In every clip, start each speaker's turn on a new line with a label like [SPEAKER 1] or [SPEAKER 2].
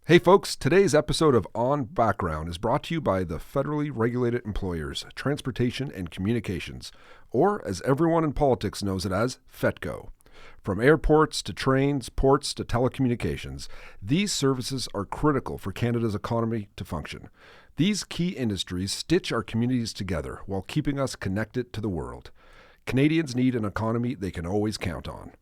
[SPEAKER 1] Hey folks, today's episode of On Background is brought to you by the Federally Regulated Employers, Transportation and Communications, or as everyone in politics knows it as, FETCO. From airports to trains, ports to telecommunications, these services are critical for Canada's economy to function. These key industries stitch our communities together while keeping us connected to the world. Canadians need an economy they can always count on.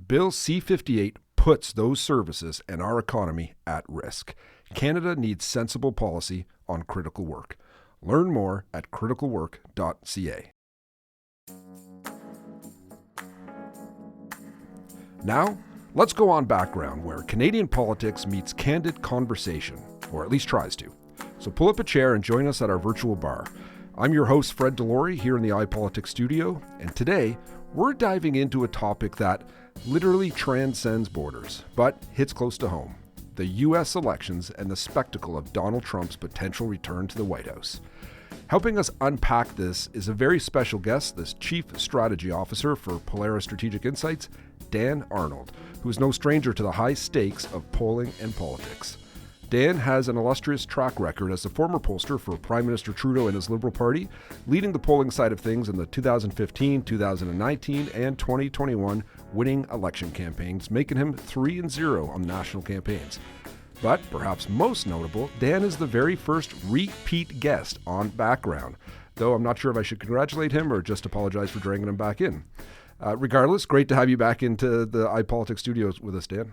[SPEAKER 1] Bill C-58 puts those services and our economy at risk. Canada needs sensible policy on critical work. Learn more at criticalwork.ca. Now, let's go on background where Canadian politics meets candid conversation, or at least tries to. So pull up a chair and join us at our virtual bar. I'm your host, Fred Delory, here in the iPolitics studio, and today we're diving into a topic that literally transcends borders, but hits close to home: the U.S. elections and the spectacle of Donald Trump's potential return to the White House. Helping us unpack this is a very special guest, this Chief Strategy Officer for Pollara Strategic Insights, Dan Arnold, who is no stranger to the high stakes of polling and politics. Dan has an illustrious track record as a former pollster for Prime Minister Trudeau and his Liberal Party, leading the polling side of things in the 2015, 2019, and 2021 winning election campaigns, making him 3-0 on national campaigns. But perhaps most notable, Dan is the very first repeat guest on Background, though I'm not sure if I should congratulate him or just apologize for dragging him back in. Regardless, great to have you back into the iPolitics studios with us, Dan.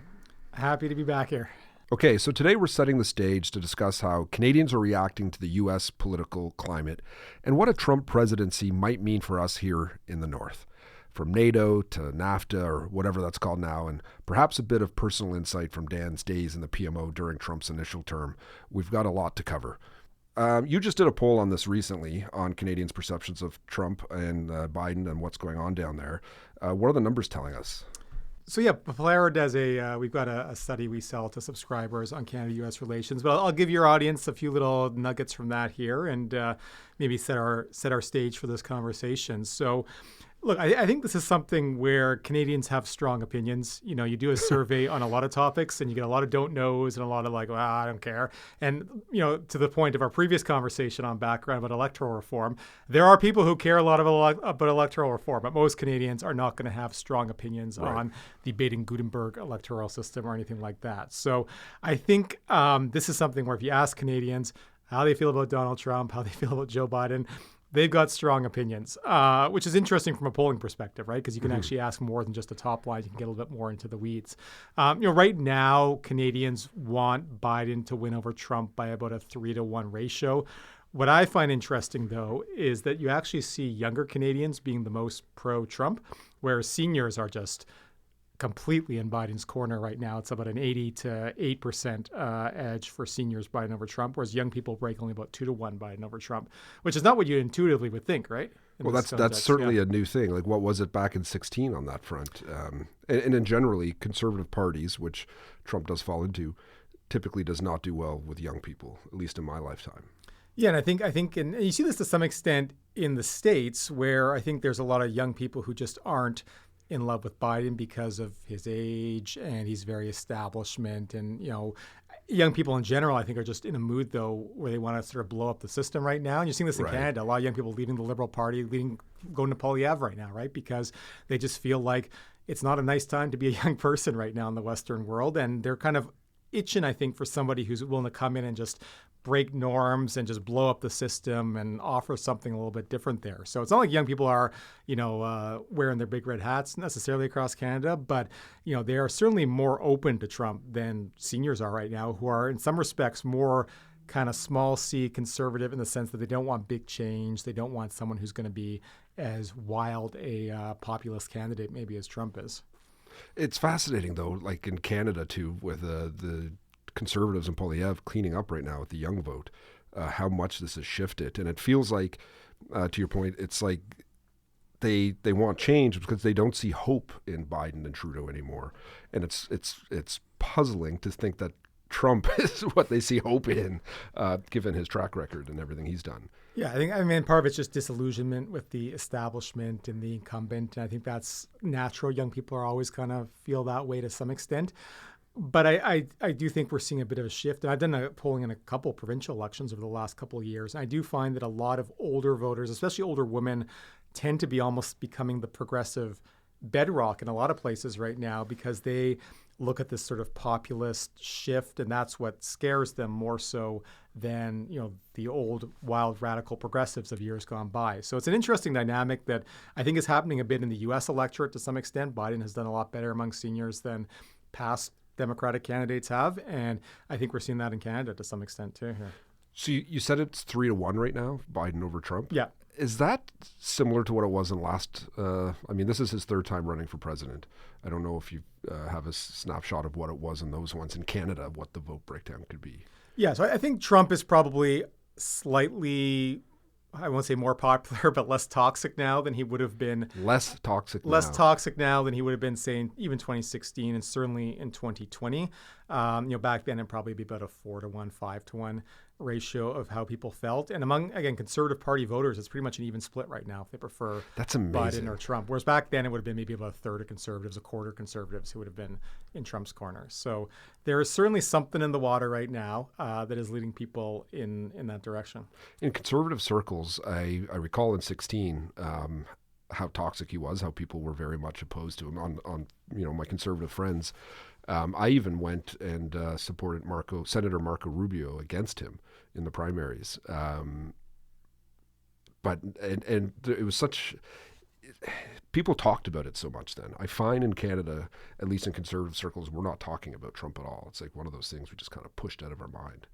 [SPEAKER 2] Happy to be back here.
[SPEAKER 1] Okay, so today we're setting the stage to discuss how Canadians are reacting to the U.S. political climate and what a Trump presidency might mean for us here in the North. From NATO to NAFTA, or whatever that's called now, and perhaps a bit of personal insight from Dan's days in the PMO during Trump's initial term, we've got a lot to cover. You just did a poll on this recently on Canadians' perceptions of Trump and Biden and what's going on down there. What are the numbers telling us?
[SPEAKER 2] So yeah, Pollara does we've got a study we sell to subscribers on Canada-U.S. relations, but I'll give your audience a few little nuggets from that here and maybe set our stage for this conversation. So look, I think this is something where Canadians have strong opinions. You know, you do a survey on a lot of topics and you get a lot of don't knows and a lot of like, well, I don't care. And, you know, to the point of our previous conversation on Background about electoral reform, there are people who care a lot about electoral reform, but most Canadians are not going to have strong opinions on the Baden-Gutenberg electoral system or anything like that. So I think this is something where if you ask Canadians how they feel about Donald Trump, how they feel about Joe Biden, they've got strong opinions, which is interesting from a polling perspective, right? Because you can actually ask more than just a top line. You can get a little bit more into the weeds. Right now, Canadians want Biden to win over Trump by about a 3-to-1 ratio. What I find interesting, though, is that you actually see younger Canadians being the most pro-Trump, whereas seniors are just completely in Biden's corner right now. It's about an 80 to 8% edge for seniors Biden over Trump, whereas young people break only about 2-to-1 Biden over Trump, which is not what you intuitively would think, right?
[SPEAKER 1] Well, that's certainly a new thing. Like, what was it back in 2016 on that front? And in generally, conservative parties, which Trump does fall into, typically does not do well with young people, at least in my lifetime.
[SPEAKER 2] Yeah, and I think, and you see this to some extent in the States, where I think there's a lot of young people who just aren't in love with Biden because of his age and he's very establishment. And, you know, young people in general, I think, are just in a mood, though, where they want to sort of blow up the system right now. And you're seeing this in Canada, a lot of young people leaving the Liberal Party, going to Polyev right now, right? Because they just feel like it's not a nice time to be a young person right now in the Western world. And they're kind of itching, I think, for somebody who's willing to come in and just break norms and just blow up the system and offer something a little bit different there. So it's not like young people are, wearing their big red hats necessarily across Canada, but, they are certainly more open to Trump than seniors are right now, who are in some respects more kind of small C conservative in the sense that they don't want big change. They don't want someone who's going to be as wild a populist candidate maybe as Trump is.
[SPEAKER 1] It's fascinating, though, like in Canada, too, with the Conservatives and Polyev cleaning up right now with the young vote, how much this has shifted. And it feels like, to your point, it's like they want change because they don't see hope in Biden and Trudeau anymore. And it's puzzling to think that Trump is what they see hope in, given his track record and everything he's done.
[SPEAKER 2] Yeah, I mean, part of it's just disillusionment with the establishment and the incumbent. And I think that's natural. Young people are always going to feel that way to some extent. But I do think we're seeing a bit of a shift. And I've done polling in a couple of provincial elections over the last couple of years. And I do find that a lot of older voters, especially older women, tend to be almost becoming the progressive bedrock in a lot of places right now because they look at this sort of populist shift, and that's what scares them more so than, the old wild radical progressives of years gone by. So it's an interesting dynamic that I think is happening a bit in the U.S. electorate to some extent. Biden has done a lot better among seniors than past Democratic candidates have, and I think we're seeing that in Canada to some extent too here.
[SPEAKER 1] So you said it's 3-1 right now, Biden over Trump?
[SPEAKER 2] Yeah.
[SPEAKER 1] Is that similar to what it was in last, this is his third time running for president. I don't know if you have a snapshot of what it was in those ones in Canada, what the vote breakdown could be.
[SPEAKER 2] Yeah, so I think Trump is probably slightly, I won't say more popular, but less toxic now than he would have been.
[SPEAKER 1] Less toxic
[SPEAKER 2] now than he would have been, say, even 2016 and certainly in 2020. Back then it'd probably be about a 4-1, 5-1 ratio of how people felt. And among, again, Conservative Party voters, it's pretty much an even split right now if they prefer Biden or Trump. Whereas back then it would have been maybe about a third of Conservatives, a quarter Conservatives who would have been in Trump's corner. So there is certainly something in the water right now that is leading people in that direction.
[SPEAKER 1] In Conservative circles, I recall in 2016 how toxic he was, how people were very much opposed to him on my Conservative friends. I even went and supported Senator Marco Rubio against him in the primaries. But it was such, people talked about it so much then. I find in Canada, at least in Conservative circles, we're not talking about Trump at all. It's like one of those things we just kind of pushed out of our mind.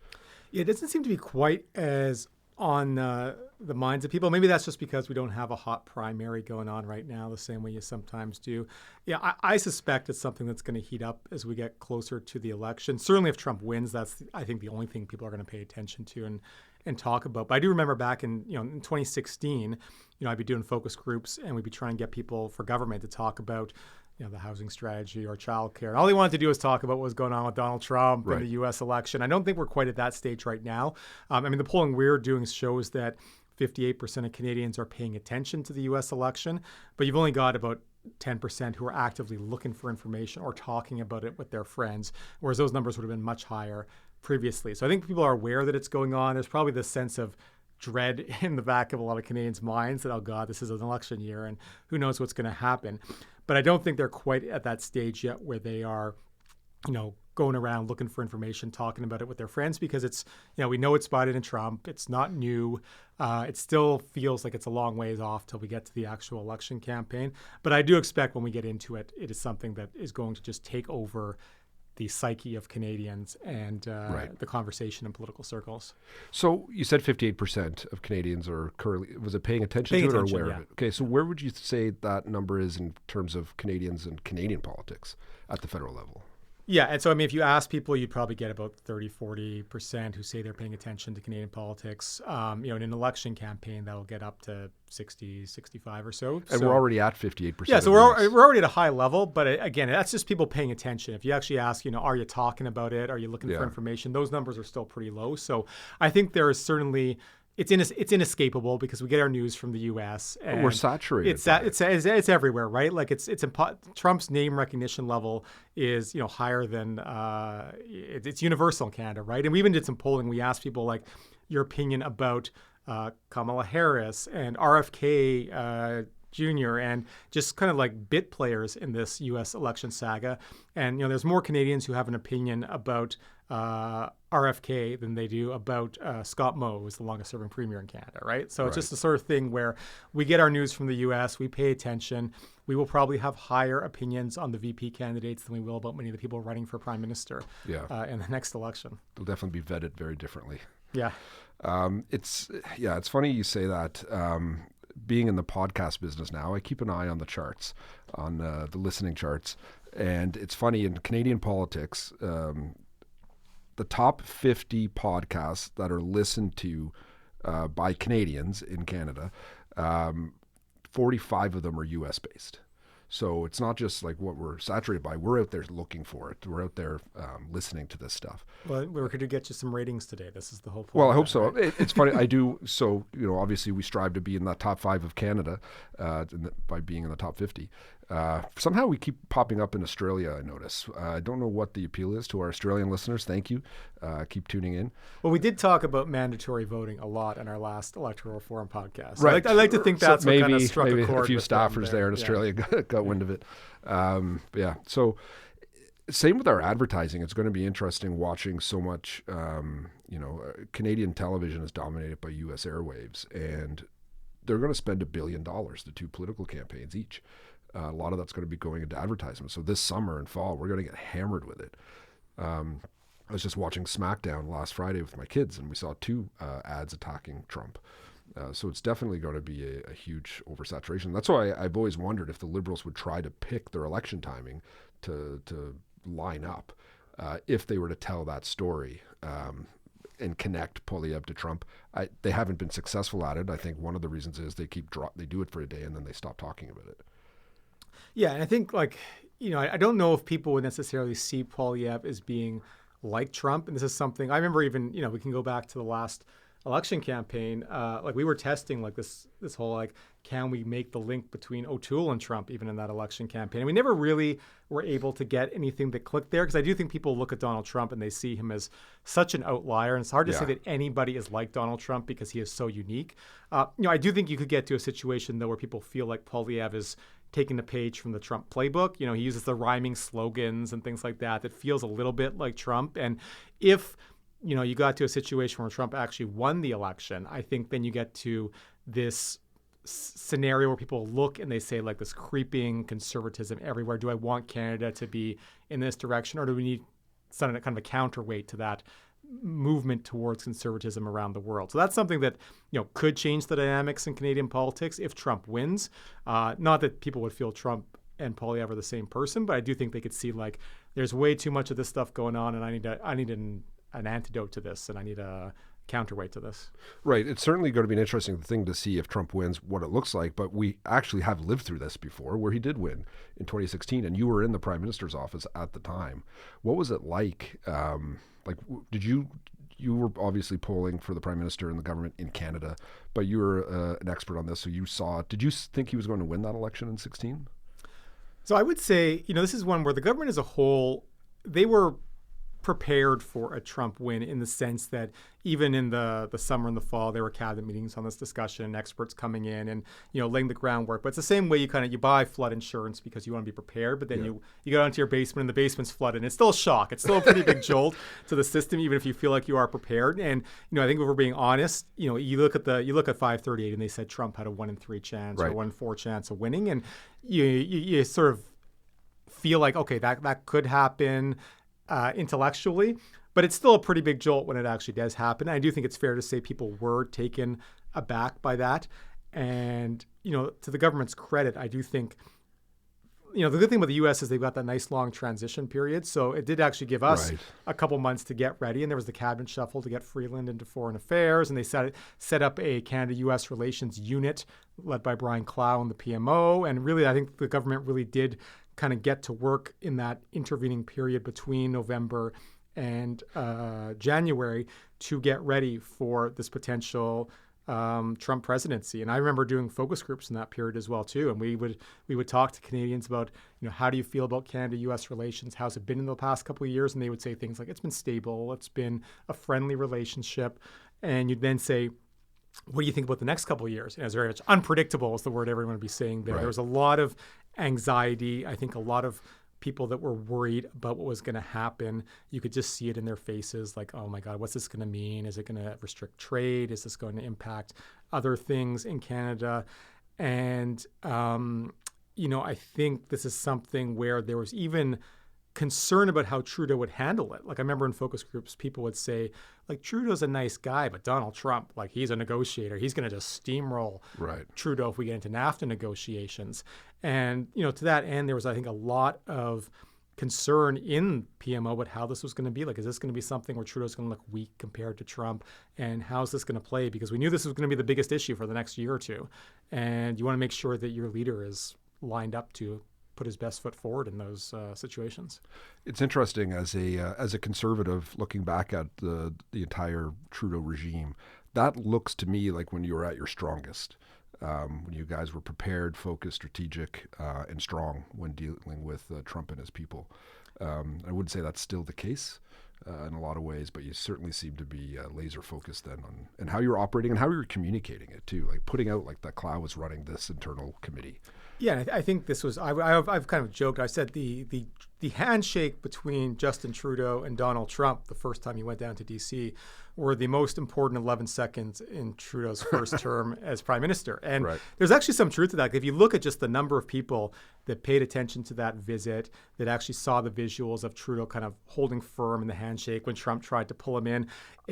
[SPEAKER 2] Yeah, it doesn't seem to be quite as on the minds of people. Maybe that's just because we don't have a hot primary going on right now the same way you sometimes do. Yeah, I suspect it's something that's going to heat up as we get closer to the election. Certainly if Trump wins, that's, I think, the only thing people are going to pay attention to and talk about. But I do remember back in 2016, I'd be doing focus groups and we'd be trying to get people for government to talk about the housing strategy or childcare. And all they wanted to do was talk about what was going on with Donald Trump and the U.S. election. I don't think we're quite at that stage right now. The polling we're doing shows that 58% of Canadians are paying attention to the U.S. election, but you've only got about 10% who are actively looking for information or talking about it with their friends, whereas those numbers would have been much higher previously. So I think people are aware that it's going on. There's probably this sense of dread in the back of a lot of Canadians' minds that, oh God, this is an election year and who knows what's going to happen. But I don't think they're quite at that stage yet where they are, going around looking for information, talking about it with their friends, because it's, we know it's Biden and Trump. It's not new. It still feels like it's a long ways off till we get to the actual election campaign. But I do expect when we get into it, it is something that is going to just take over the psyche of Canadians and the conversation in political circles.
[SPEAKER 1] So you said 58% of Canadians are currently, was it paying attention to it or aware of it? Okay, so where would you say that number is in terms of Canadians and Canadian politics at the federal level?
[SPEAKER 2] Yeah, and so if you ask people, you'd probably get about 30-40% who say they're paying attention to Canadian politics. In an election campaign, that'll get up to 60, 65 or so.
[SPEAKER 1] And we're already at 58%.
[SPEAKER 2] Yeah, so we're already at a high level, but again, that's just people paying attention. If you actually ask, are you talking about it? Are you looking for information? Those numbers are still pretty low. So I think there is certainly... It's inescapable because we get our news from the U.S. and
[SPEAKER 1] we're saturated.
[SPEAKER 2] It's everywhere, right? Like Trump's name recognition level is higher than it's universal in Canada, right? And we even did some polling. We asked people like your opinion about Kamala Harris and RFK Jr. and just kind of like bit players in this U.S. election saga. And there's more Canadians who have an opinion about RFK than they do about Scott Moe, who's the longest serving premier in Canada, right? So it's just the sort of thing where we get our news from the U.S., we pay attention. We will probably have higher opinions on the VP candidates than we will about many of the people running for prime minister in the next election.
[SPEAKER 1] They'll definitely be vetted very differently.
[SPEAKER 2] Yeah.
[SPEAKER 1] It's funny you say that. Being in the podcast business now, I keep an eye on the charts, on the listening charts. And it's funny, in Canadian politics, the top 50 podcasts that are listened to by Canadians in Canada, 45 of them are U.S. based. So it's not just like what we're saturated by. We're out there looking for it. We're out there listening to this stuff.
[SPEAKER 2] Well, we're going to get you some ratings today. This is the whole point.
[SPEAKER 1] Well, I hope so. Right? It's funny. I do. So, obviously we strive to be in that top 5 of Canada by being in the top 50. Somehow we keep popping up in Australia, I notice. I don't know what the appeal is to our Australian listeners. Thank you. Keep tuning in.
[SPEAKER 2] Well, we did talk about mandatory voting a lot in our last electoral reform podcast.
[SPEAKER 1] Right.
[SPEAKER 2] I like to think that's
[SPEAKER 1] maybe,
[SPEAKER 2] what kind of struck a chord.
[SPEAKER 1] A few
[SPEAKER 2] with
[SPEAKER 1] staffers there in Australia got wind of it. Yeah. So same with our advertising. It's going to be interesting watching so much, Canadian television is dominated by U.S. airwaves, and they're going to spend $1 billion to 2 political campaigns each. A lot of that's going to be going into advertisement. So this summer and fall, we're going to get hammered with it. I was just watching SmackDown last Friday with my kids, and we saw 2 ads attacking Trump. So it's definitely going to be a huge oversaturation. That's why I've always wondered if the Liberals would try to pick their election timing to line up if they were to tell that story and connect Polyev to Trump. They haven't been successful at it. I think one of the reasons is they do it for a day and then they stop talking about it.
[SPEAKER 2] Yeah, and I think I don't know if people would necessarily see Polyev as being like Trump. And this is something I remember even, we can go back to the last election campaign. We were testing this whole, can we make the link between O'Toole and Trump even in that election campaign? And we never really were able to get anything that clicked there, because I do think people look at Donald Trump and they see him as such an outlier. And it's hard to say that anybody is like Donald Trump because he is so unique. I do think you could get to a situation, though, where people feel like Polyev is taking a page from the Trump playbook. He uses the rhyming slogans and things like that feels a little bit like Trump. And if you got to a situation where Trump actually won the election, I think then you get to this scenario where people look and they say, this creeping conservatism everywhere. Do I want Canada to be in this direction, or do we need some kind of a counterweight to that movement towards conservatism around the world? So that's something that could change the dynamics in Canadian politics if Trump wins. Not that people would feel Trump and Polyev are the same person, but I do think they could see there's way too much of this stuff going on, and I need an antidote to this, and I need a counterweight to this.
[SPEAKER 1] Right. It's certainly going to be an interesting thing to see if Trump wins, what it looks like. But we actually have lived through this before, where he did win in 2016, and you were in the Prime Minister's office at the time. What was it like? You were obviously polling for the Prime Minister and the government in Canada, but you were an expert on this, so you saw it. Did you think he was going to win that election in 2016?
[SPEAKER 2] So I would say, this is one where the government as a whole, they were prepared for a Trump win, in the sense that even in the summer and the fall, there were cabinet meetings on this discussion, experts coming in and, laying the groundwork. But it's the same way you buy flood insurance because you want to be prepared, but then you go down to your basement and the basement's flooded, and it's still a shock. It's still a pretty big jolt to the system, even if you feel like you are prepared. And, I think if we're being honest, you look at 538 and they said Trump had a 1 in 3 chance or 1 in 4 chance of winning. And you sort of feel like, okay, that could happen intellectually, but it's still a pretty big jolt when it actually does happen. I do think it's fair to say people were taken aback by that. And, to the government's credit, I do think, the good thing about the U.S. is they've got that nice long transition period. So it did actually give us a couple months to get ready. And there was the cabinet shuffle to get Freeland into foreign affairs. And they set up a Canada-U.S. relations unit led by Brian Clow and the PMO. And really, I think the government really did kind of get to work in that intervening period between November and January to get ready for this potential Trump presidency. And I remember doing focus groups in that period as well too. And we would talk to Canadians about, how do you feel about Canada-U.S. relations? How's it been in the past couple of years? And they would say things like, it's been stable, it's been a friendly relationship. And you'd then say, what do you think about the next couple of years? And it's very much unpredictable is the word everyone would be saying there. Right. There was a lot of anxiety. I think a lot of people that were worried about what was going to happen. You could just see it in their faces, like, oh my God, what's this going to mean? Is it going to restrict trade? Is this going to impact other things in Canada? And, I think this is something where there was even concern about how Trudeau would handle it. I remember in focus groups, people would say, Trudeau's a nice guy, but Donald Trump, he's a negotiator. He's going to just steamroll Trudeau if we get into NAFTA negotiations. And, to that end, there was, I think, a lot of concern in PMO about how this was going to be. Is this going to be something where Trudeau's going to look weak compared to Trump? And how's this going to play? Because we knew this was going to be the biggest issue for the next year or two. And you want to make sure that your leader is lined up to put his best foot forward in those situations. It's
[SPEAKER 1] interesting as a conservative looking back at the entire Trudeau regime, that looks to me like when you were at your strongest. when you guys were prepared, focused, strategic, and strong when dealing with Trump and his people. I wouldn't say that's still the case in a lot of ways, but you certainly seem to be laser focused then on and how you're operating and how you're communicating it too, like putting out like that Clow was running this internal committee.
[SPEAKER 2] Yeah, I think this was, I've kind of joked, I said the handshake between Justin Trudeau and Donald Trump the first time he went down to D.C. were the most important 11 seconds in Trudeau's first term as Prime Minister. And there's actually some truth to that. If you look at just the number of people that paid attention to that visit, that actually saw the visuals of Trudeau kind of holding firm in the handshake when Trump tried to pull him in,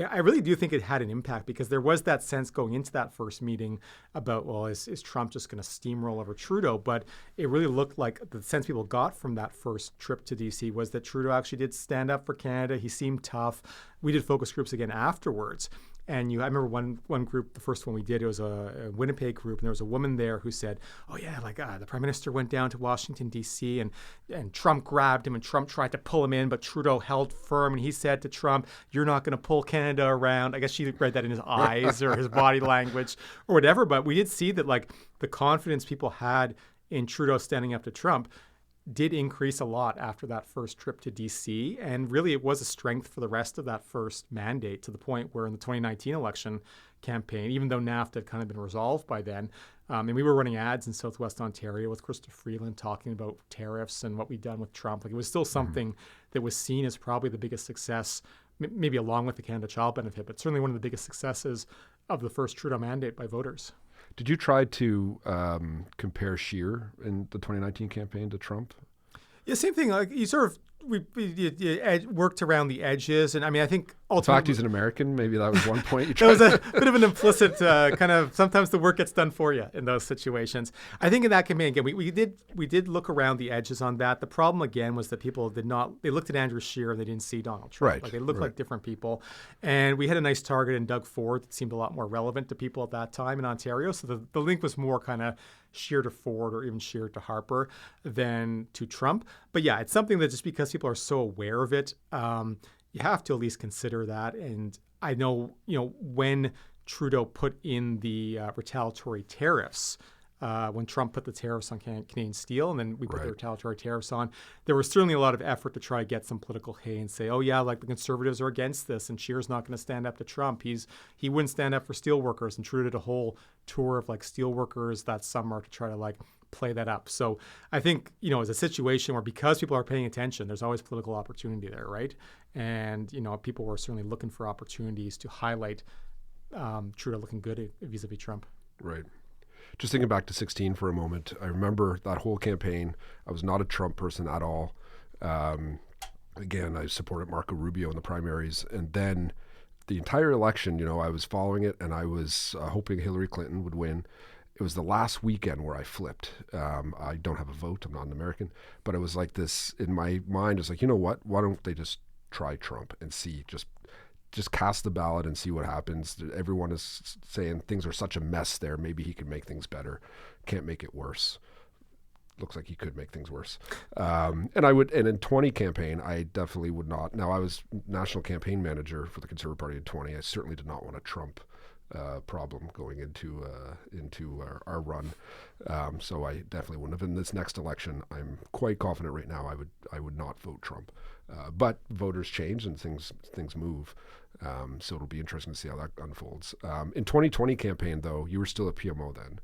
[SPEAKER 2] I really do think it had an impact because there was that sense going into that first meeting about, well, is Trump just going to steamroll over Trudeau? But it really looked like the sense people got from that first trip to D.C. was that Trudeau actually did stand up for Canada. He seemed tough. We did focus groups again afterwards. And I remember one group, the first one we did, it was a Winnipeg group, and there was a woman there who said, oh yeah, the Prime Minister went down to Washington, D.C., and Trump grabbed him, and Trump tried to pull him in, but Trudeau held firm, and he said to Trump, you're not going to pull Canada around. I guess she read that in his eyes or his body language or whatever, but we did see that the confidence people had in Trudeau standing up to Trump did increase a lot after that first trip to D.C. And really it was a strength for the rest of that first mandate to the point where in the 2019 election campaign, even though NAFTA had kind of been resolved by then, and we were running ads in Southwest Ontario with Krista Freeland talking about tariffs and what we'd done with Trump. It was still something that was seen as probably the biggest success, maybe along with the Canada Child Benefit, but certainly one of the biggest successes of the first Trudeau mandate by voters.
[SPEAKER 1] Did you try to compare Scheer in the 2019 campaign to Trump?
[SPEAKER 2] Yeah, same thing. Like you sort of worked around the edges, and I mean, I think ultimately,
[SPEAKER 1] the fact he's an American, maybe that was one point.
[SPEAKER 2] That was a bit of an implicit kind of. Sometimes the work gets done for you in those situations. I think in that campaign again, we did look around the edges on that. The problem again was that people did not. They looked at Andrew Scheer and they didn't see Donald Trump.
[SPEAKER 1] Right.
[SPEAKER 2] Like they looked like different people, and we had a nice target in Doug Ford that seemed a lot more relevant to people at that time in Ontario. So the link was more kind of Scheer to Ford or even Scheer to Harper than to Trump. But yeah, it's something that just because people are so aware of it, you have to at least consider that. And I know, when Trudeau put in the retaliatory tariffs, when Trump put the tariffs on Canadian steel and then we put the retaliatory tariffs on, there was certainly a lot of effort to try to get some political hay and say, oh yeah, like the Conservatives are against this and Scheer's not going to stand up to Trump. He wouldn't stand up for steel workers, and Trudeau did a whole tour of steel workers that summer to try to play that up. So I think, it's a situation where because people are paying attention, there's always political opportunity there, right? And, people were certainly looking for opportunities to highlight Trudeau looking good vis-a-vis Trump.
[SPEAKER 1] Right. Just thinking back to 2016 for a moment, I remember that whole campaign. I was not a Trump person at all. Again, I supported Marco Rubio in the primaries. And then the entire election, I was following it and I was hoping Hillary Clinton would win. It was the last weekend where I flipped. I don't have a vote. I'm not an American. But it was like this in my mind. It's like, you know what? Why don't they just try Trump and see, just cast the ballot and see what happens. Everyone is saying things are such a mess there. Maybe he can make things better. Can't make it worse. Looks like he could make things worse. And in 20 campaign, I definitely would not. Now, I was national campaign manager for the Conservative Party in 20. I certainly did not want a Trump problem going into our run. So I definitely wouldn't have. In this next election, I'm quite confident right now I would not vote Trump. But voters change and things move. So it'll be interesting to see how that unfolds. In 2020 campaign, though, you were still at PMO then.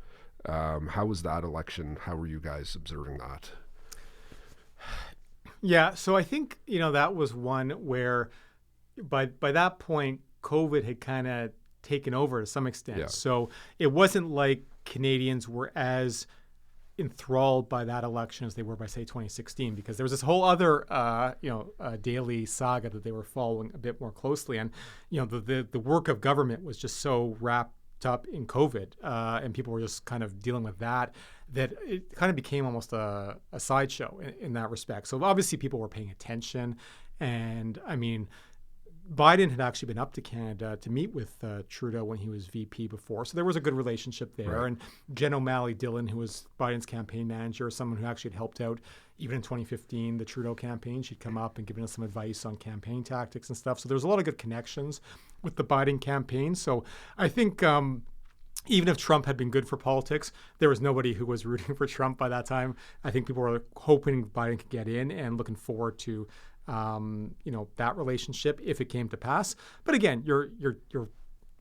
[SPEAKER 1] How was that election? How were you guys observing that?
[SPEAKER 2] Yeah, so I think, that was one where by that point, COVID had kind of taken over to some extent. Yeah. So it wasn't like Canadians were as enthralled by that election as they were by, say, 2016, because there was this whole other, daily saga that they were following a bit more closely. And, the work of government was just so wrapped up in COVID, and people were just kind of dealing with that it kind of became almost a sideshow in that respect. So obviously people were paying attention. And I mean, Biden had actually been up to Canada to meet with Trudeau when he was VP before. So there was a good relationship there. Right. And Jen O'Malley-Dillon, who was Biden's campaign manager, someone who actually had helped out even in 2015, the Trudeau campaign. She'd come up and given us some advice on campaign tactics and stuff. So there was a lot of good connections with the Biden campaign. So I think even if Trump had been good for politics, there was nobody who was rooting for Trump by that time. I think people were hoping Biden could get in and looking forward to, that relationship if it came to pass. But again, you're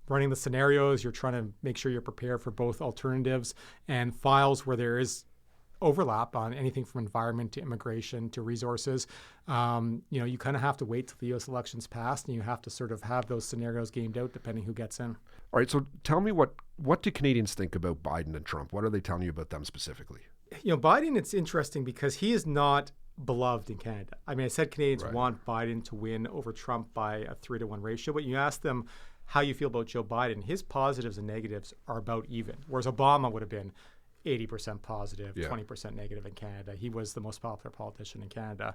[SPEAKER 2] running the scenarios. You're trying to make sure you're prepared for both alternatives and files where there is overlap on anything from environment to immigration to resources. You kind of have to wait till the U.S. election's passed, and you have to sort of have those scenarios gamed out depending who gets in.
[SPEAKER 1] All right, so tell me what do Canadians think about Biden and Trump? What are they telling you about them specifically?
[SPEAKER 2] Biden, it's interesting because he is not beloved in Canada. I mean, I said Canadians want Biden to win over Trump by a 3-to-1 ratio, but you ask them how you feel about Joe Biden, his positives and negatives are about even, whereas Obama would have been 80% positive, 20% negative in Canada. He was the most popular politician in Canada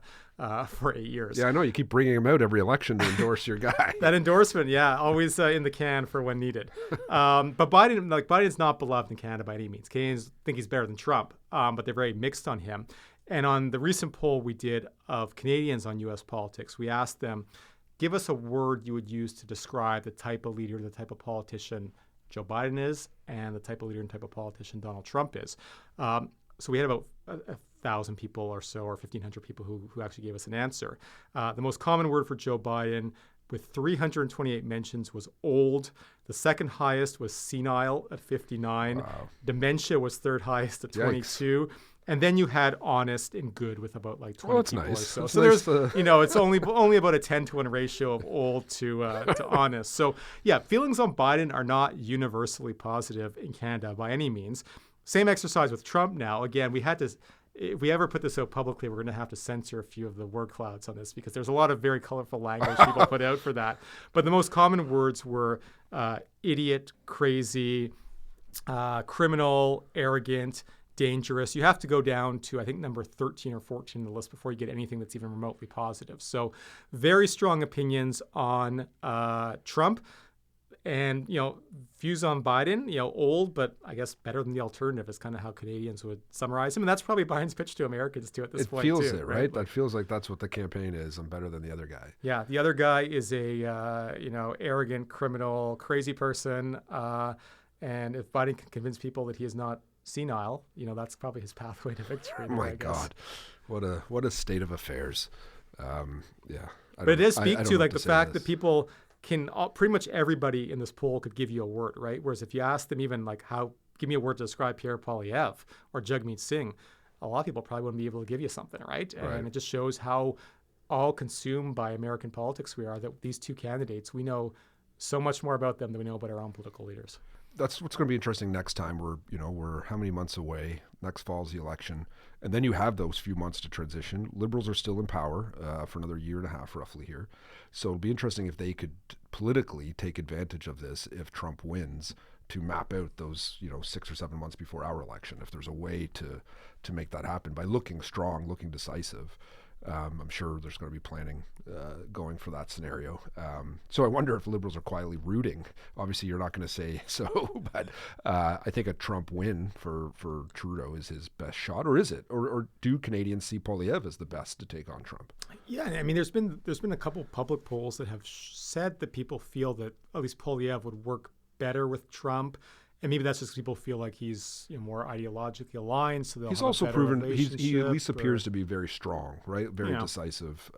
[SPEAKER 2] for 8 years.
[SPEAKER 1] Yeah, I know. You keep bringing him out every election to endorse your guy.
[SPEAKER 2] That endorsement, always in the can for when needed. But Biden's not beloved in Canada by any means. Canadians think he's better than Trump, but they're very mixed on him. And on the recent poll we did of Canadians on U.S. politics, we asked them, give us a word you would use to describe the type of leader, the type of politician Joe Biden is, and the type of leader and type of politician Donald Trump is. So we had about 1,000 people or so, or 1,500 people who actually gave us an answer. The most common word for Joe Biden, with 328 mentions, was old. The second highest was senile at 59. Wow. Dementia was third highest at 22. Yikes. And then you had honest and good with about 20 people
[SPEAKER 1] nice.
[SPEAKER 2] or so.
[SPEAKER 1] That's
[SPEAKER 2] So
[SPEAKER 1] nice
[SPEAKER 2] there's, it's only about a 10-to-1 ratio of old to honest. So feelings on Biden are not universally positive in Canada by any means. Same exercise with Trump now. Again, we had to, if we ever put this out publicly, we're going to have to censor a few of the word clouds on this because there's a lot of very colorful language people put out for that. But the most common words were idiot, crazy, criminal, arrogant, dangerous. You have to go down to, I think, number 13 or 14 in the list before you get anything that's even remotely positive. So very strong opinions on Trump. And, views on Biden, old, but I guess better than the alternative is kind of how Canadians would summarize him. And that's probably Biden's pitch to Americans too at this point.
[SPEAKER 1] It feels
[SPEAKER 2] too,
[SPEAKER 1] it, right? That feels like that's what the campaign is. I'm better than the other guy.
[SPEAKER 2] Yeah. The other guy is a, arrogant, criminal, crazy person. And if Biden can convince people that he is not senile, that's probably his pathway to victory.
[SPEAKER 1] Oh my God, what a state of affairs.
[SPEAKER 2] But it does speak to the fact that people can pretty much everybody in this poll could give you a word, right? Whereas if you ask them even give me a word to describe Pierre Poilievre or Jagmeet Singh, a lot of people probably wouldn't be able to give you something, right? And it just shows how all consumed by American politics we are, that these two candidates, we know so much more about them than we know about our own political leaders.
[SPEAKER 1] That's what's going to be interesting next time. We're how many months away? Next fall's the election. And then you have those few months to transition. Liberals are still in power for another year and a half roughly here. So it'll be interesting if they could politically take advantage of this if Trump wins to map out those, 6 or 7 months before our election. If there's a way to make that happen by looking strong, looking decisive. I'm sure there's going to be planning going for that scenario. So I wonder if Liberals are quietly rooting. Obviously, you're not going to say so, but I think a Trump win for Trudeau is his best shot, or is it? Or do Canadians see Poilievre as the best to take on Trump?
[SPEAKER 2] Yeah, I mean, there's been a couple public polls that have said that people feel that at least Poilievre would work better with Trump. And maybe that's just people feel like he's more ideologically aligned, so they'll
[SPEAKER 1] he's
[SPEAKER 2] have
[SPEAKER 1] also
[SPEAKER 2] a better
[SPEAKER 1] proven he at least
[SPEAKER 2] relationship,
[SPEAKER 1] appears to be very strong, right? Very decisive,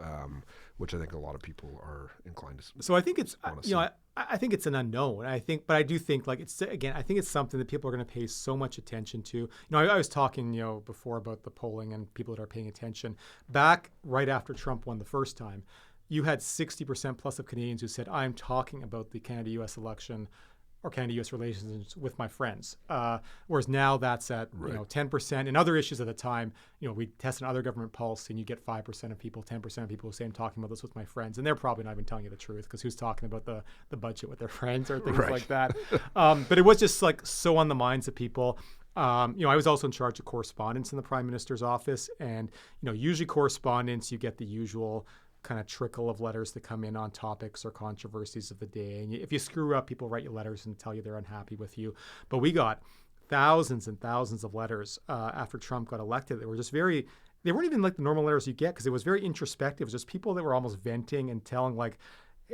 [SPEAKER 1] which I think a lot of people are inclined to.
[SPEAKER 2] So I think it's I think it's an unknown. But I do think I think it's something that people are going to pay so much attention to. I was talking before about the polling and people that are paying attention. Back right after Trump won the first time, you had 60% plus of Canadians who said, "I'm talking about the Canada-U.S. election or Canada-U.S. relations with my friends." Whereas now that's at 10%. And other issues at the time, we test another government policy and you get 5% of people, 10% of people who say I'm talking about this with my friends. And they're probably not even telling you the truth because who's talking about the budget with their friends or things like that. But it was just so on the minds of people. I was also in charge of correspondence in the Prime Minister's office. And, usually correspondence, you get the usual kind of trickle of letters that come in on topics or controversies of the day. And if you screw up, people write you letters and tell you they're unhappy with you. But we got thousands and thousands of letters after Trump got elected that were just they weren't even like the normal letters you get because it was very introspective. It was just people that were almost venting and telling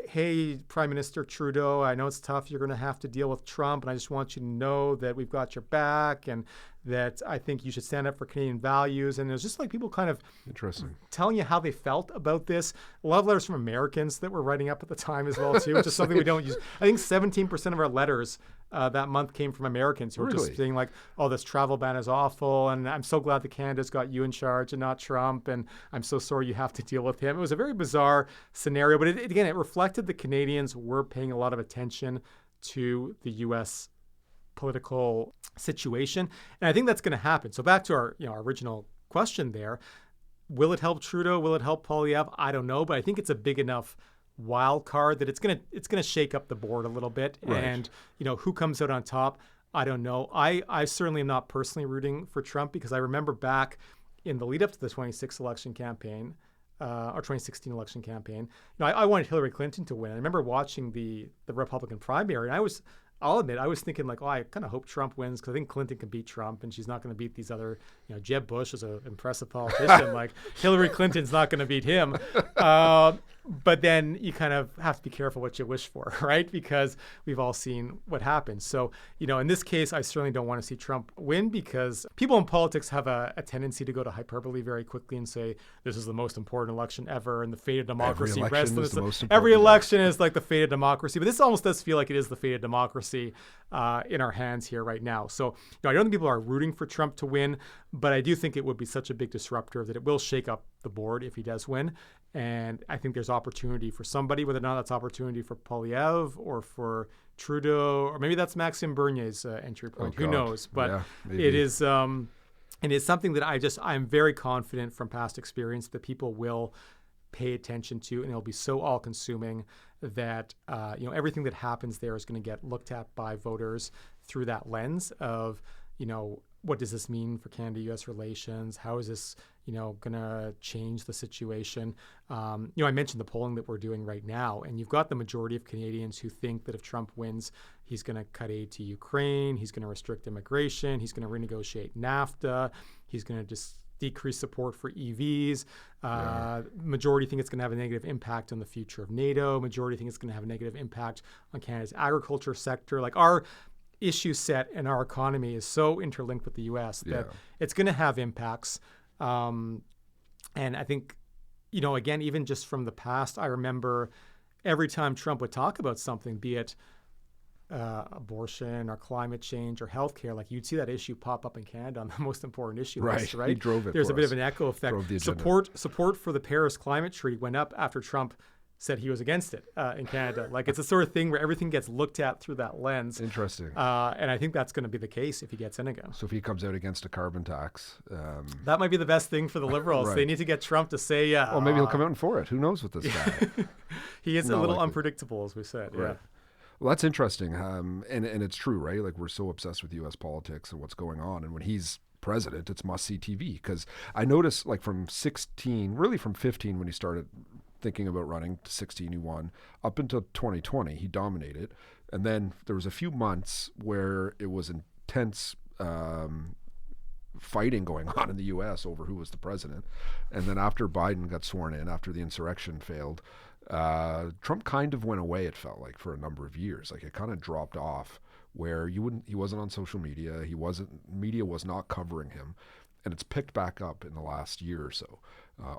[SPEAKER 2] hey, Prime Minister Trudeau, I know it's tough. You're going to have to deal with Trump, and I just want you to know that we've got your back and that I think you should stand up for Canadian values. And it was just like people kind of telling you how they felt about this. A lot of letters from Americans that were writing up at the time as well, too, which is something we don't use. I think 17% of our letters that month came from Americans who were just saying like, oh, this travel ban is awful, and I'm so glad that Canada's got you in charge and not Trump, and I'm so sorry you have to deal with him. It was a very bizarre scenario, but it reflected that Canadians were paying a lot of attention to the U.S. political situation, and I think that's going to happen. So back to our original question there, will it help Trudeau? Will it help Poilievre? I don't know, but I think it's a big enough wild card that it's gonna shake up the board a little bit. Right. And who comes out on top, I don't know. I certainly am not personally rooting for Trump, because I remember back in the lead up to the 2016 election campaign, I wanted Hillary Clinton to win. I remember watching the Republican primary, and I'll admit, I was thinking like, oh, I kind of hope Trump wins, because I think Clinton can beat Trump, and she's not going to beat these other, Jeb Bush is an impressive politician. Like Hillary Clinton's not going to beat him. But then you kind of have to be careful what you wish for, right? Because we've all seen what happens. So, in this case, I certainly don't want to see Trump win, because people in politics have a tendency to go to hyperbole very quickly and say, this is the most important election ever, and the fate of democracy. Every election is like the fate of democracy. But this almost does feel like it is the fate of democracy in our hands here right now. So, I don't think people are rooting for Trump to win, but I do think it would be such a big disruptor that it will shake up the board if he does win. And I think there's opportunity for somebody, whether or not that's opportunity for Poilievre or for Trudeau, or maybe that's Maxime Bernier's entry point. Who knows? But it is something that I'm very confident from past experience that people will pay attention to, and it'll be so all-consuming that everything that happens there is going to get looked at by voters through that lens of what does this mean for Canada-U.S. relations? How is this going to change the situation? I mentioned the polling that we're doing right now, and you've got the majority of Canadians who think that if Trump wins, he's going to cut aid to Ukraine, he's going to restrict immigration, he's going to renegotiate NAFTA, he's going to just decrease support for EVs. Majority think it's going to have a negative impact on the future of NATO. Majority think it's going to have a negative impact on Canada's agriculture sector. Like our issue set and our economy is so interlinked with the U.S. that it's going to have impacts. And I think, again, even just from the past, I remember every time Trump would talk about something, be it abortion or climate change or healthcare, like you'd see that issue pop up in Canada on the most important issue list, right?
[SPEAKER 1] He drove it.
[SPEAKER 2] There's a bit of an echo effect. Support for the Paris Climate Treaty went up after Trump said he was against it in Canada. Like it's a sort of thing where everything gets looked at through that lens.
[SPEAKER 1] Interesting.
[SPEAKER 2] And I think that's going to be the case if he gets in again.
[SPEAKER 1] So if he comes out against a carbon tax,
[SPEAKER 2] that might be the best thing for the Liberals. Right. They need to get Trump to say,
[SPEAKER 1] well, maybe he'll come out for it. Who knows with this guy?
[SPEAKER 2] He is a little unpredictable, as we said.
[SPEAKER 1] Right. Yeah. Well, that's interesting. And it's true, right? Like we're so obsessed with U.S. politics and what's going on. And when he's president, it's must-see TV. Because I noticed like from 16, really from 15 when he started thinking about running, to 16 he won, up until 2020 he dominated, and then there was a few months where it was intense fighting going on in the US over who was the president, and then after Biden got sworn in, after the insurrection failed, Trump kind of went away, it felt like, for a number of years. Like it kind of dropped off where he wasn't on social media, media was not covering him, and it's picked back up in the last year or so.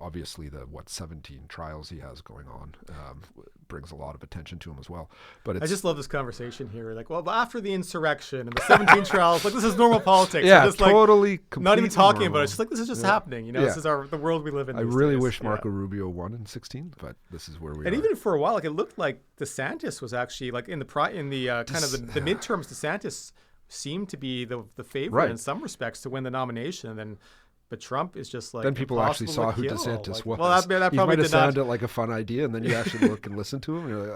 [SPEAKER 1] Obviously, the 17 trials he has going on brings a lot of attention to him as well. But
[SPEAKER 2] I just love this conversation here. Like, well, after the insurrection and the 17 trials, like this is normal politics.
[SPEAKER 1] Yeah,
[SPEAKER 2] just,
[SPEAKER 1] totally.
[SPEAKER 2] Like, not even talking about it. It's just like this is just happening. This is the world we live in.
[SPEAKER 1] I really wish Marco Rubio won in 16, but this is where we are.
[SPEAKER 2] And even for a while, like it looked like DeSantis was actually like in the kind of the midterms. DeSantis seemed to be the favorite in some respects to win the nomination, but Trump is just like.
[SPEAKER 1] Then people actually saw who DeSantis was.
[SPEAKER 2] Well, that
[SPEAKER 1] he
[SPEAKER 2] probably
[SPEAKER 1] might have sounded like a fun idea, and then you actually look and listen to him, and you're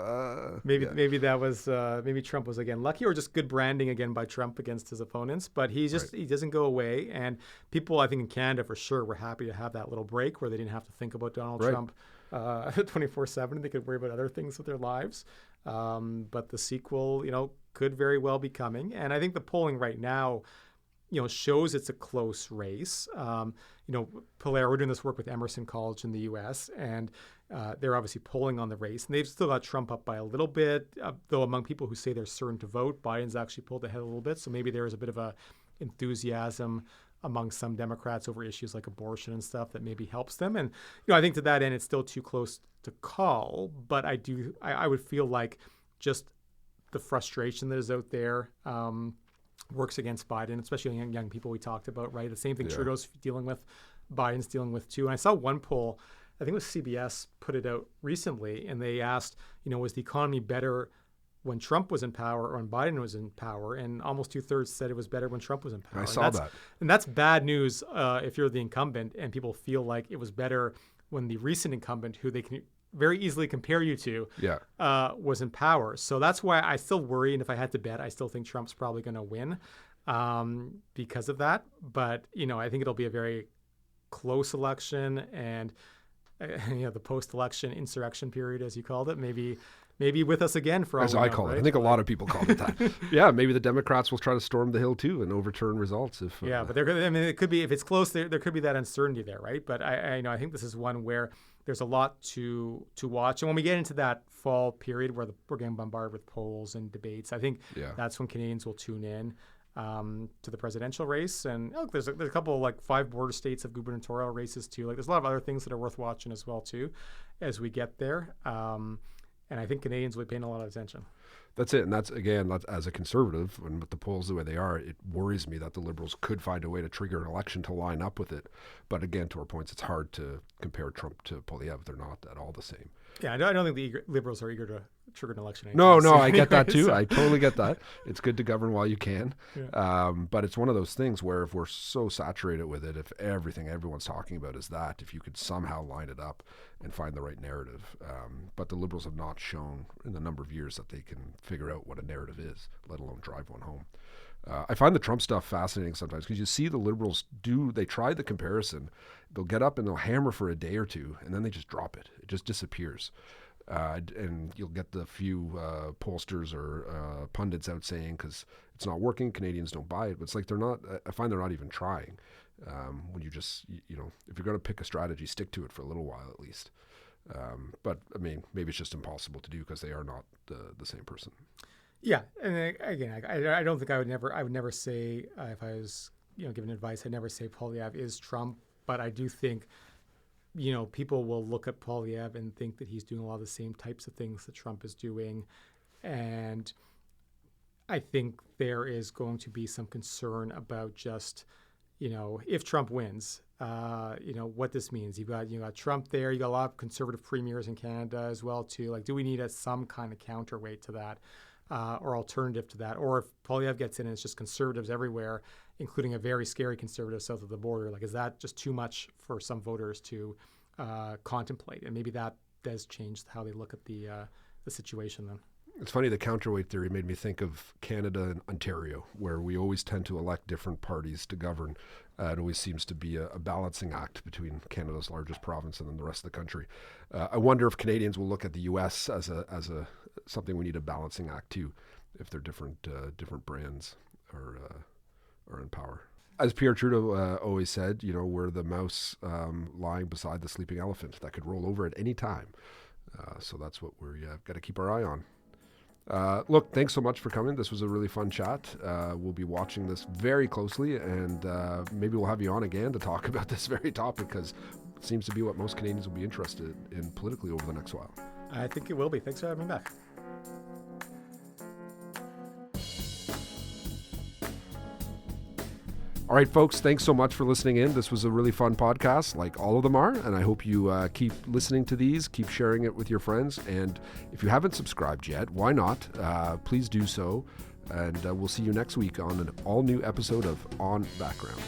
[SPEAKER 1] like,
[SPEAKER 2] maybe that was maybe Trump was again lucky, or just good branding again by Trump against his opponents. But he doesn't go away, and people I think in Canada for sure were happy to have that little break where they didn't have to think about Donald Trump 24/7. They could worry about other things with their lives. But the sequel, could very well be coming, and I think the polling right now, shows it's a close race. Pollara, we're doing this work with Emerson College in the U.S., and they're obviously polling on the race, and they've still got Trump up by a little bit, though among people who say they're certain to vote, Biden's actually pulled ahead a little bit. So maybe there is a bit of a enthusiasm among some Democrats over issues like abortion and stuff that maybe helps them. And, I think to that end, it's still too close to call, but I would feel like just the frustration that is out there works against Biden, especially young people we talked about, right? The same thing Trudeau's dealing with, Biden's dealing with too. And I saw one poll, I think it was CBS, put it out recently, and they asked, was the economy better when Trump was in power or when Biden was in power? And almost 2/3 said it was better when Trump was in power.
[SPEAKER 1] I saw that.
[SPEAKER 2] And that's bad news if you're the incumbent and people feel like it was better when the recent incumbent, who they can very easily compare you to, was in power. So that's why I still worry. And if I had to bet, I still think Trump's probably going to win because of that. But, I think it'll be a very close election, and the post-election insurrection period, as you called it, maybe with us again for all
[SPEAKER 1] as I call it. I think a lot of people call it that. Yeah, maybe the Democrats will try to storm the Hill too and overturn results.
[SPEAKER 2] But it could be, if it's close, there could be that uncertainty there, right? But I think this is one where there's a lot to watch, and when we get into that fall period where we're getting bombarded with polls and debates, I think that's when Canadians will tune in to the presidential race. And look, there's a couple of, like, 5 border states of gubernatorial races too. Like, there's a lot of other things that are worth watching as well too as we get there. And I think Canadians will be paying a lot of attention.
[SPEAKER 1] That's it. And that's as a conservative, and with the polls the way they are, it worries me that the Liberals could find a way to trigger an election to line up with it. But again, to our points, it's hard to compare Trump to Polyev. They're not at all the same.
[SPEAKER 2] Yeah, I don't think the Liberals are eager to trigger an election.
[SPEAKER 1] No, I get that too. I totally get that. It's good to govern while you can. Yeah. But it's one of those things where if we're so saturated with it, if everything everyone's talking about is that, if you could somehow line it up and find the right narrative. But the Liberals have not shown in the number of years that they can figure out what a narrative is, let alone drive one home. I find the Trump stuff fascinating sometimes because you see the Liberals they try the comparison. They'll get up and they'll hammer for a day or two, and then they just drop it. It just disappears. And you'll get the few pollsters or pundits out saying, because it's not working, Canadians don't buy it. But it's like I find they're not even trying. When you just, if you're going to pick a strategy, stick to it for a little while at least. But I mean, maybe it's just impossible to do because they are not the same person. Yeah,
[SPEAKER 2] and again, I don't think I would never say, if I was giving advice, I'd never say Polyev is Trump. But I do think, people will look at Polyev and think that he's doing a lot of the same types of things that Trump is doing, and I think there is going to be some concern about just, if Trump wins, what this means. You got Trump there. You got a lot of conservative premiers in Canada as well too. Like, do we need some kind of counterweight to that? Or alternative to that, or if Polyev gets in and it's just conservatives everywhere, including a very scary conservative south of the border, like, is that just too much for some voters to contemplate? And maybe that does change how they look at the situation then.
[SPEAKER 1] It's funny, the counterweight theory made me think of Canada and Ontario, where we always tend to elect different parties to govern. It always seems to be a balancing act between Canada's largest province and then the rest of the country. I wonder if Canadians will look at the U.S. as a something we need a balancing act too, if they're different brands are in power. As Pierre Trudeau always said, we're the mouse lying beside the sleeping elephant that could roll over at any time. So that's what we've got to keep our eye on. Look, thanks so much for coming. This was a really fun chat. We'll be watching this very closely, and maybe we'll have you on again to talk about this very topic, because it seems to be what most Canadians will be interested in politically over the next while.
[SPEAKER 2] I think it will be. Thanks for having me back.
[SPEAKER 1] All right, folks, thanks so much for listening in. This was a really fun podcast, like all of them are, and I hope you keep listening to these, keep sharing it with your friends, and if you haven't subscribed yet, why not? Please do so, and we'll see you next week on an all-new episode of On Background.